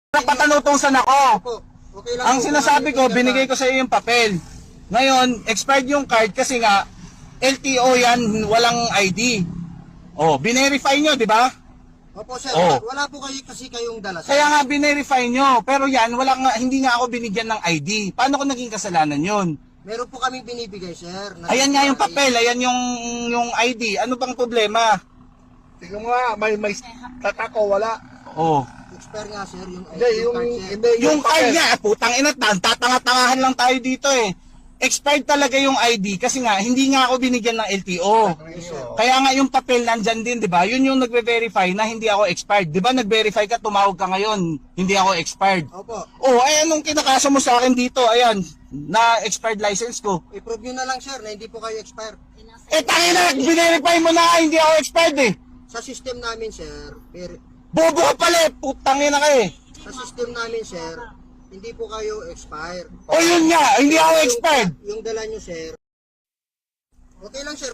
Napatanutusan ako. Opo, okay lang Ang po. sinasabi ko, binigay ko sa iyo yung papel. Ngayon, expired yung card kasi nga, LTO yan, walang ID. Oh, binerify nyo, di ba? Opo sir, Oh. wala po kayo kasi kayong dala sir. Kaya nga binerify nyo, pero yan, wala nga, hindi nga ako binigyan ng ID. Paano ko naging kasalanan yun? Meron po kaming binibigay sir. Ayan nga yung papel, ayan yung ID. Ano bang problema? Tingnan mo nga, may tatako, wala. Oh. Expire nga sir yung Hindi, yung, card, sir. hindi, Yung card papel. nga, putang ina, tatanga-tangahan lang tayo dito eh. Expired talaga yung ID kasi nga, hindi nga ako binigyan ng LTO. Kaya nga yung papel nandyan din, di ba? Yun yung nagbe-verify na hindi ako expired. Di ba nag-verify ka, tumawag ka ngayon, hindi ako expired. Opo. Oh, ay anong kinakasa mo sa akin dito? Ayan, na expired license ko. I-prove nyo na lang sir na hindi po kayo expire. Eh tangina, binirify mo na hindi ako expired eh. Sa system namin sir, Bobo ka pala eh, putang ina ka eh. sa system namin sir, hindi po kayo expire. O yun nga, hindi ako expired. Yung dala nyo sir, okay lang sir.